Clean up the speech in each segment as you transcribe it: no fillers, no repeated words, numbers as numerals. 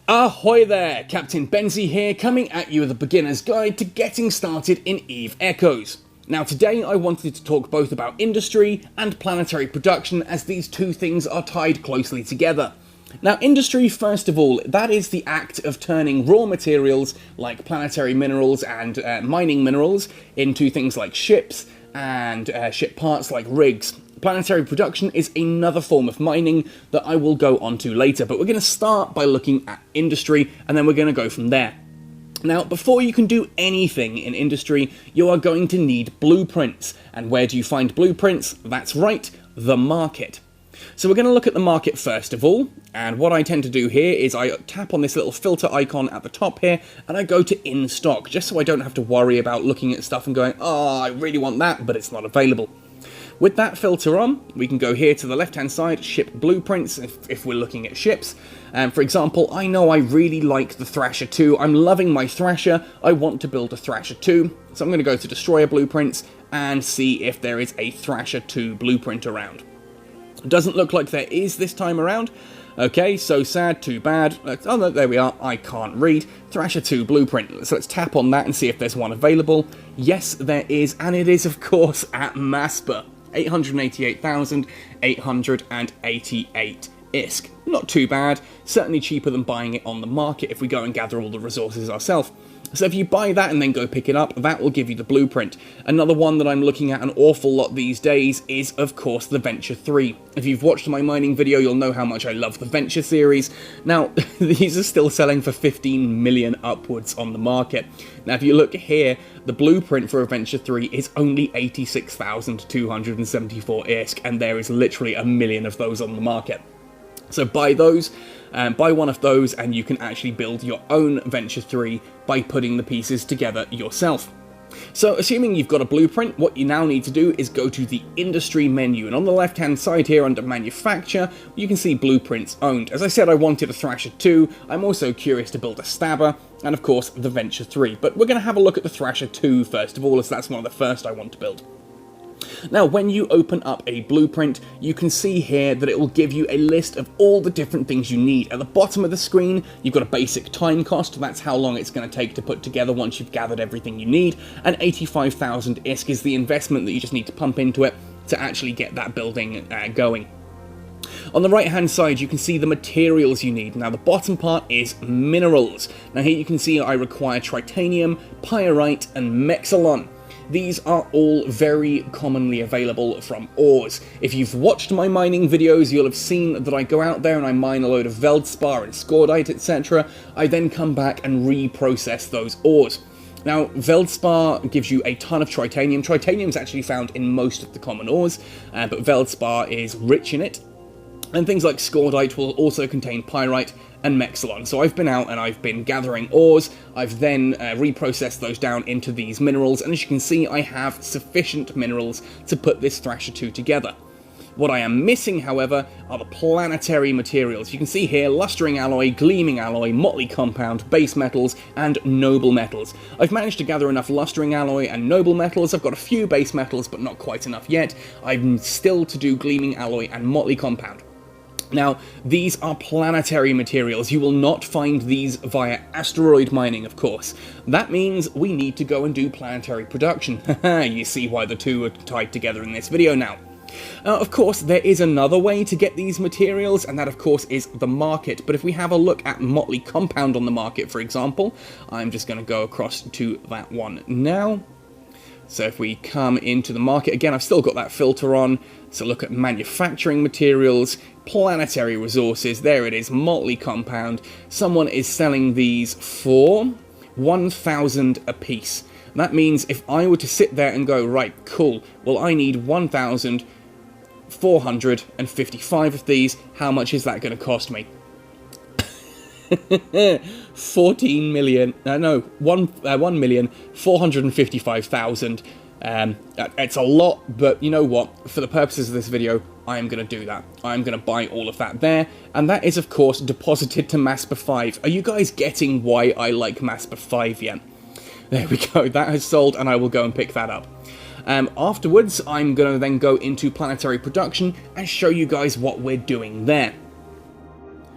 Ahoy there, Captain Benzie here, coming at you with a beginner's guide to getting started in EVE Echoes. Now today I wanted to talk both about industry and planetary production, as these two things are tied closely together. Now industry, first of all, that is the act of turning raw materials like planetary minerals and mining minerals into things like ships and ship parts like rigs. Planetary production is another form of mining that I will go on to later, but we're going to start by looking at industry and then we're going to go from there. Now, before you can do anything in industry, you are going to need blueprints. And where do you find blueprints? That's right, the market. So we're going to look at the market first of all, and what I tend to do here is I tap on this little filter icon at the top here, and I go to in stock, just so I don't have to worry about looking at stuff and going, oh, I really want that, but it's not available. With that filter on, we can go here to the left-hand side, ship blueprints, if we're looking at ships. For example, I know I really like the Thrasher 2. I'm loving my Thrasher. I want to build a Thrasher 2. So I'm going to go to Destroyer Blueprints and see if there is a Thrasher 2 blueprint around. It doesn't look like there is this time around. Okay, so sad, too bad. Oh no, there we are, I can't read. Thrasher 2 blueprint. So let's tap on that and see if there's one available. Yes, there is, and it is, of course, at Maspa. 888,888 ISK. Not too bad, certainly cheaper than buying it on the market if we go and gather all the resources ourselves. So if you buy that and then go pick it up, that will give you the blueprint. Another one that I'm looking at an awful lot these days is, of course, the Venture 3. If you've watched my mining video, you'll know how much I love the Venture series. Now, these are still selling for 15 million upwards on the market. Now, if you look here, the blueprint for a Venture 3 is only 86,274 ISK, and there is literally a million of those on the market. So buy those, buy one of those, and you can actually build your own Venture 3 by putting the pieces together yourself. So assuming you've got a blueprint, what you now need to do is go to the industry menu, and on the left hand side here under manufacture, you can see blueprints owned. As I said, I wanted a Thrasher 2, I'm also curious to build a Stabber, and of course the Venture 3, but we're going to have a look at the Thrasher 2 first of all, as that's one of the first I want to build. Now, when you open up a blueprint, you can see here that it will give you a list of all the different things you need. At the bottom of the screen, you've got a basic time cost, that's how long it's going to take to put together once you've gathered everything you need, and 85,000 ISK is the investment that you just need to pump into it to actually get that building going. On the right hand side you can see the materials you need. Now the bottom part is minerals. Now here you can see I require tritanium, pyrite and mexilon. These are all very commonly available from ores. If you've watched my mining videos, you'll have seen that I go out there and I mine a load of Veldspar and Scordite, etc. I then come back and reprocess those ores. Now, Veldspar gives you a ton of tritanium. Tritanium is actually found in most of the common ores, but Veldspar is rich in it. And things like Scordite will also contain pyrite and mexilon. So I've been out and I've been gathering ores, I've then reprocessed those down into these minerals, and as you can see I have sufficient minerals to put this Thrasher 2 together. What I am missing, however, are the planetary materials. You can see here lustering alloy, gleaming alloy, motley compound, base metals, and noble metals. I've managed to gather enough lustering alloy and noble metals. I've got a few base metals, but not quite enough yet. I'm still to do gleaming alloy and motley compound. Now, these are planetary materials. You will not find these via asteroid mining, of course. That means we need to go and do planetary production. You see why the two are tied together in this video now. Of course, there is another way to get these materials, and that, of course, is the market. But if we have a look at motley compound on the market, for example, I'm just going to go across to that one now. So if we come into the market, again, I've still got that filter on. So look at manufacturing materials, planetary resources, there it is, motley compound. Someone is selling these for 1,000 a piece. That means if I were to sit there and go, right, cool, well, I need 1,455 of these, how much is that going to cost me? 14 million, no, 1,455,000. It's a lot, but you know what? For the purposes of this video, I am going to do that. I'm going to buy all of that there, and that is, of course, deposited to Maspa 5. Are you guys getting why I like Maspa 5 yet? There we go, that has sold, and I will go and pick that up. Afterwards, I'm going to then go into planetary production and show you guys what we're doing there.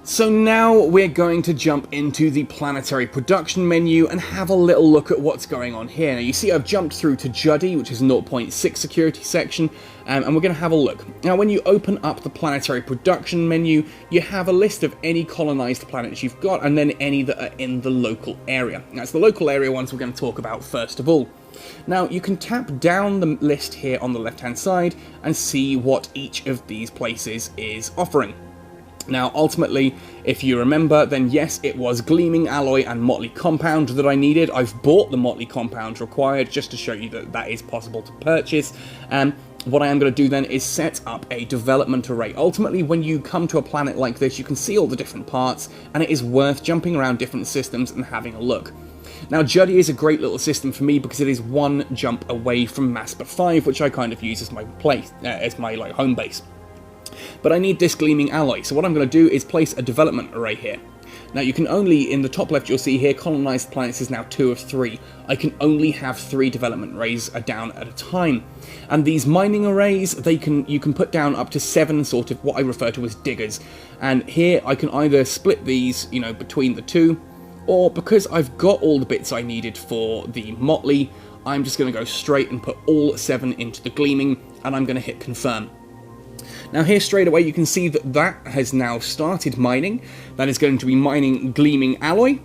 So now we're going to jump into the planetary production menu and have a little look at what's going on here. Now you see I've jumped through to Juddy, which is 0.6 security section, and we're going to have a look. Now when you open up the planetary production menu, you have a list of any colonized planets you've got, and then any that are in the local area. Now it's the local area ones we're going to talk about first of all. Now you can tap down the list here on the left hand side and see what each of these places is offering. Now, ultimately, if you remember, then yes, it was Gleaming Alloy and Motley Compound that I needed. I've bought the Motley Compound required just to show you that that is possible to purchase. What I am going to do then is set up a development array. Ultimately, when you come to a planet like this, you can see all the different parts, and it is worth jumping around different systems and having a look. Now, Juddy is a great little system for me because it is one jump away from Maspa 5, which I kind of use as my home base. But I need this Gleaming Alloy, so what I'm going to do is place a development array here. Now you can only, in the top left you'll see here, colonized planets is now 2 of 3. I can only have 3 development arrays down at a time. And these mining arrays, you can put down up to 7 sort of what I refer to as diggers. And here I can either split these, between the 2, or because I've got all the bits I needed for the Motley, I'm just going to go straight and put all 7 into the Gleaming, and I'm going to hit confirm. Now here straight away you can see that that has now started mining. That is going to be mining Gleaming Alloy,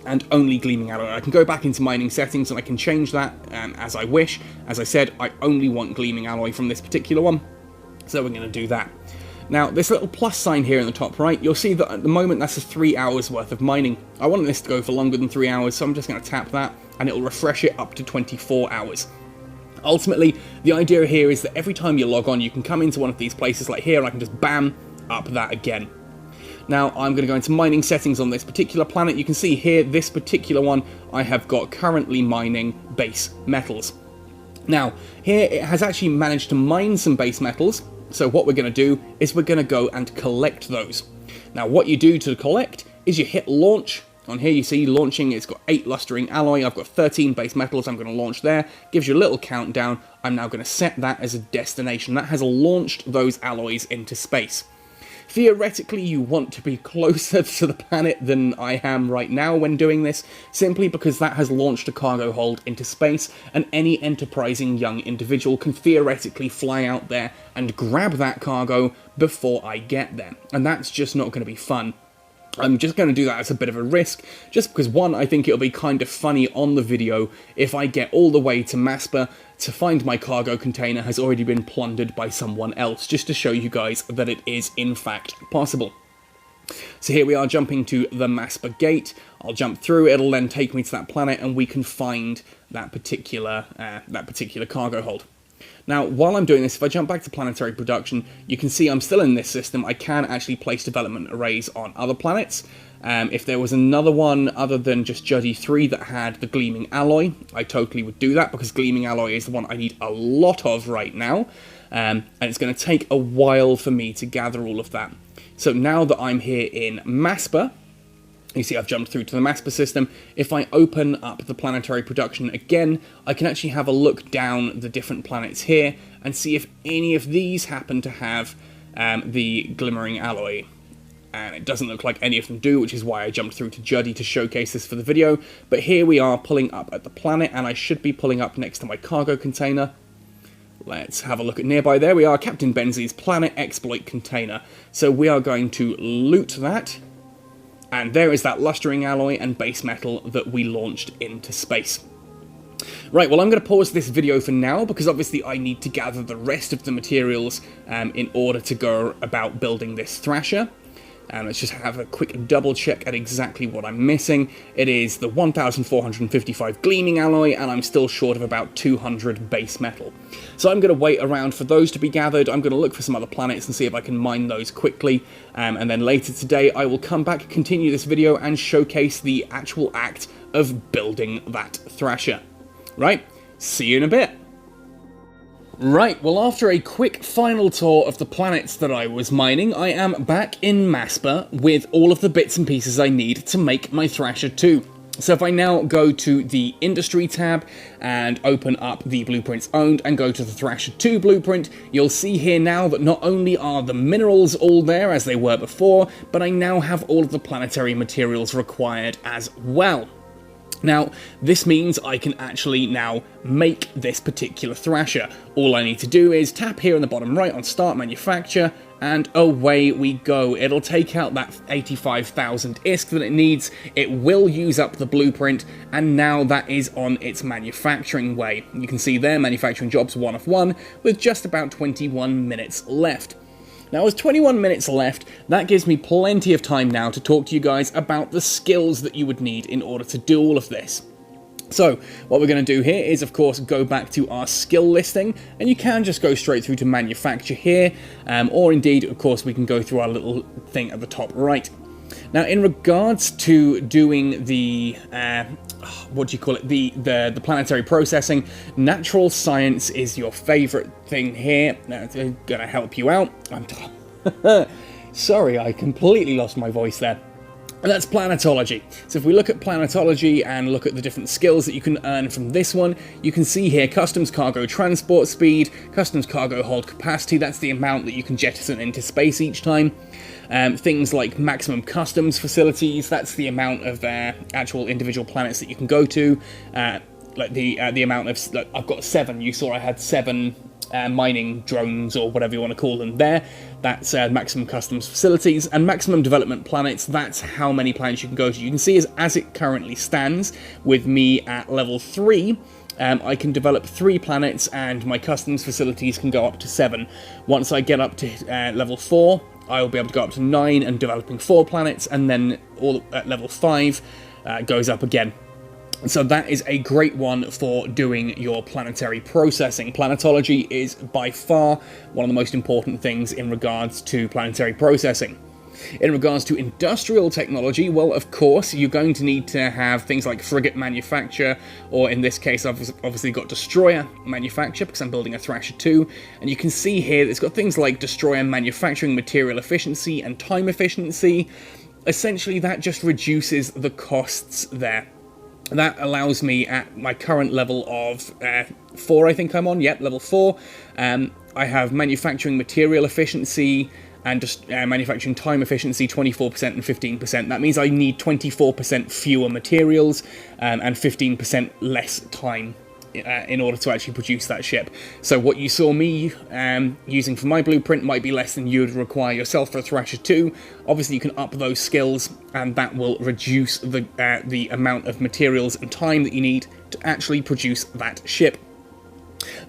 and only Gleaming Alloy. I can go back into mining settings and I can change that as I wish. As I said, I only want Gleaming Alloy from this particular one, so we're going to do that. Now this little plus sign here in the top right, you'll see that at the moment that's a 3 hours worth of mining. I want this to go for longer than 3 hours, so I'm just going to tap that and it'll refresh it up to 24 hours. Ultimately, the idea here is that every time you log on, you can come into one of these places like here, and I can just bam, up that again. Now, I'm going to go into mining settings on this particular planet. You can see here, this particular one, I have got currently mining base metals. Now, here it has actually managed to mine some base metals, so what we're going to do is we're going to go and collect those. Now, what you do to collect is you hit launch. On here you see launching, it's got 8 lustering alloy, I've got 13 base metals, I'm going to launch there, gives you a little countdown. I'm now going to set that as a destination. That has launched those alloys into space. Theoretically, you want to be closer to the planet than I am right now when doing this, simply because that has launched a cargo hold into space, and any enterprising young individual can theoretically fly out there and grab that cargo before I get there, and that's just not going to be fun. I'm just going to do that as a bit of a risk, just because, one, I think it'll be kind of funny on the video if I get all the way to Maspa to find my cargo container has already been plundered by someone else, just to show you guys that it is in fact possible. So here we are jumping to the Maspa gate. I'll jump through, it'll then take me to that planet and we can find that particular cargo hold. Now, while I'm doing this, if I jump back to planetary production, you can see I'm still in this system. I can actually place development arrays on other planets. If there was another one other than just Juddy 3 that had the Gleaming Alloy, I totally would do that, because Gleaming Alloy is the one I need a lot of right now, and it's going to take a while for me to gather all of that. So now that I'm here in Maspa, you see I've jumped through to the Maspa system. If I open up the planetary production again, I can actually have a look down the different planets here and see if any of these happen to have the Glimmering Alloy. And it doesn't look like any of them do, which is why I jumped through to Juddy to showcase this for the video. But here we are pulling up at the planet, and I should be pulling up next to my cargo container. Let's have a look at nearby. There we are, Captain Benzie's Planet Exploit Container. So we are going to loot that. And there is that lustering alloy and base metal that we launched into space. Right, well I'm going to pause this video for now, because obviously I need to gather the rest of the materials in order to go about building this Thrasher. And let's just have a quick double check at exactly what I'm missing. It is the 1455 Gleaming Alloy, and I'm still short of about 200 base metal. So I'm going to wait around for those to be gathered. I'm going to look for some other planets and see if I can mine those quickly. And then later today I will come back, continue this video, and showcase the actual act of building that Thrasher. Right, see you in a bit. Right, well after a quick final tour of the planets that I was mining, I am back in Maspa with all of the bits and pieces I need to make my Thrasher 2. So if I now go to the Industry tab and open up the Blueprints Owned and go to the Thrasher 2 blueprint, you'll see here now that not only are the minerals all there as they were before, but I now have all of the planetary materials required as well. Now, this means I can actually now make this particular Thrasher. All I need to do is tap here in the bottom right on Start Manufacture, and away we go. It'll take out that 85,000 ISK that it needs, it will use up the blueprint, and now that is on its manufacturing way. You can see there, manufacturing jobs 1 of 1, with just about 21 minutes left. Now, with 21 minutes left, that gives me plenty of time now to talk to you guys about the skills that you would need in order to do all of this. So, what we're going to do here is, of course, go back to our skill listing, and you can just go straight through to manufacture here, or indeed, of course, we can go through our little thing at the top right. Now, in regards to doing the, what do you call it, the planetary processing, natural science is your favourite thing here. Now, it's going to help you out. Sorry, I completely lost my voice there. And that's planetology. So if we look at planetology and look at the different skills that you can earn from this one, you can see here customs cargo transport speed, customs cargo hold capacity, that's the amount that you can jettison into space each time. Things like maximum customs facilities, that's the amount of actual individual planets that you can go to. Like the amount of, like, I've got 7, you saw I had 7 mining drones, or whatever you want to call them there. That's maximum customs facilities, and maximum development planets, that's how many planets you can go to. You can see as it currently stands, with me at level 3, I can develop 3 planets, and my customs facilities can go up to 7. Once I get up to level 4, I will be able to go up to 9 and developing 4 planets, and then all at level 5 goes up again. So that is a great one for doing your planetary processing. Planetology is by far one of the most important things in regards to planetary processing. In regards to industrial technology, well, of course, you're going to need to have things like frigate manufacture, or in this case, I've obviously got destroyer manufacture, because I'm building a Thrasher 2, and you can see here it's got things like destroyer manufacturing material efficiency and time efficiency. Essentially, that just reduces the costs there. That allows me, at my current level of 4, I think I'm on, yep, level 4, I have manufacturing material efficiency and just manufacturing time efficiency 24% and 15%. That means I need 24% fewer materials and 15% less time in order to actually produce that ship. So what you saw me using for my blueprint might be less than you would require yourself for a Thrasher 2. Obviously you can up those skills, and that will reduce the amount of materials and time that you need to actually produce that ship.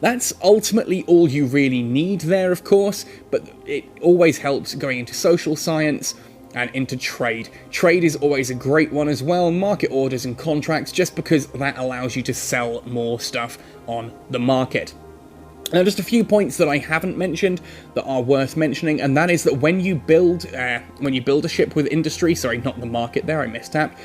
That's ultimately all you really need there, of course, but it always helps going into social science and into trade. Trade is always a great one as well, market orders and contracts, just because that allows you to sell more stuff on the market. Now, just a few points that I haven't mentioned that are worth mentioning, and that is that when you build a ship with industry, sorry, not the market there, I mistapped.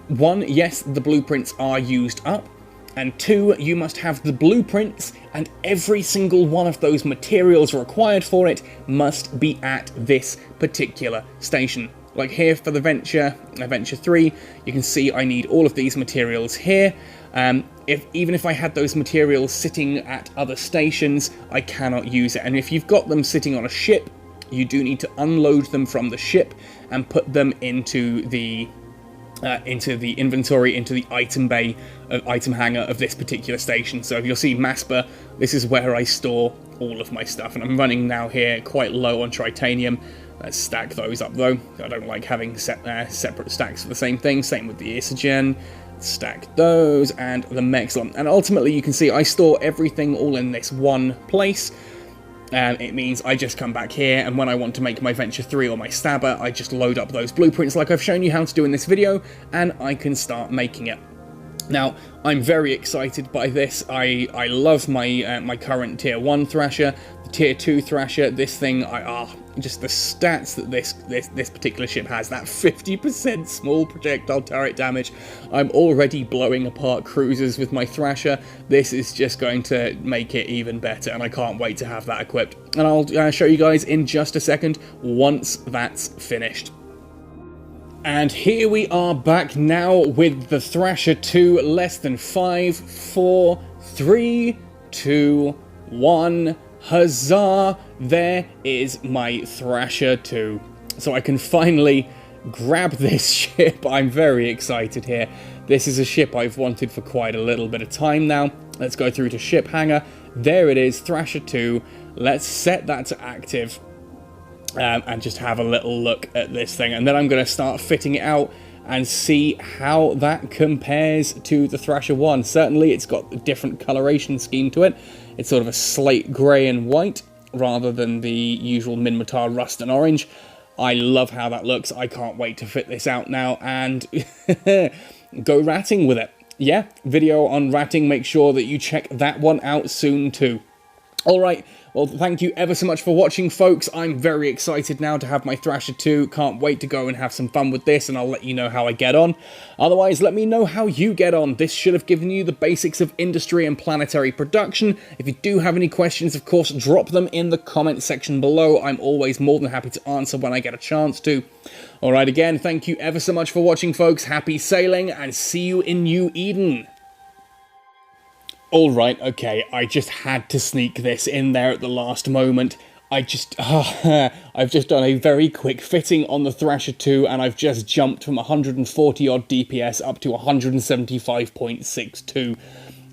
1, yes, the blueprints are used up, and 2, you must have the blueprints, and every single one of those materials required for it must be at this particular station. Like here for the Venture 3, you can see I need all of these materials here. Even if I had those materials sitting at other stations, I cannot use it. And if you've got them sitting on a ship, you do need to unload them from the ship and put them into the inventory, into the item bay, item hangar of this particular station. So you'll see Masper, this is where I store all of my stuff, and I'm running now here quite low on tritanium. Let's stack those up though. I don't like having separate stacks for the same thing. Same with the Isagen. Stack those, and the Mexlon. And ultimately you can see I store everything all in this one place. It means I just come back here, and when I want to make my Venture 3 or my Stabber, I just load up those blueprints like I've shown you how to do in this video, and I can start making it. Now, I'm very excited by this. I love my my current Tier 1 Thrasher, the Tier 2 Thrasher. This thing, just the stats that this particular ship has, that 50% small projectile turret damage. I'm already blowing apart cruisers with my Thrasher. This is just going to make it even better, and I can't wait to have that equipped. And I'll show you guys in just a second once that's finished. And here we are back now with the Thrasher 2, less than 5, 4, 3, 2, 1, huzzah! There is my Thrasher 2. So I can finally grab this ship. I'm very excited here. This is a ship I've wanted for quite a little bit of time now. Let's go through to ship hangar. There it is, Thrasher 2. Let's set that to active. And just have a little look at this thing, and then I'm going to start fitting it out and see how that compares to the Thrasher 1. Certainly it's got a different coloration scheme to it. It's sort of a slate grey and white rather than the usual Minmatar rust and orange. I love how that looks. I can't wait to fit this out now and go ratting with it. Yeah, video on ratting, make sure that you check that one out soon too. Alright, well, thank you ever so much for watching, folks. I'm very excited now to have my Thrasher 2. Can't wait to go and have some fun with this, and I'll let you know how I get on. Otherwise, let me know how you get on. This should have given you the basics of industry and planetary production. If you do have any questions, of course, drop them in the comment section below. I'm always more than happy to answer when I get a chance to. Alright, again, thank you ever so much for watching, folks. Happy sailing, and see you in New Eden. Alright, okay, I just had to sneak this in there at the last moment. I've just done a very quick fitting on the Thrasher 2, and I've just jumped from 140 odd DPS up to 175.62.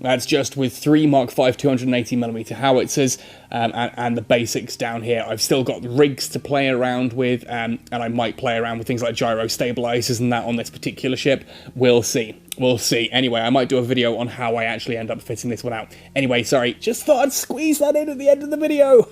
That's just with 3 Mark 5 280mm howitzers and the basics down here. I've still got rigs to play around with, and I might play around with things like gyro stabilizers and that on this particular ship. We'll see. We'll see. Anyway, I might do a video on how I actually end up fitting this one out. Anyway, sorry, just thought I'd squeeze that in at the end of the video.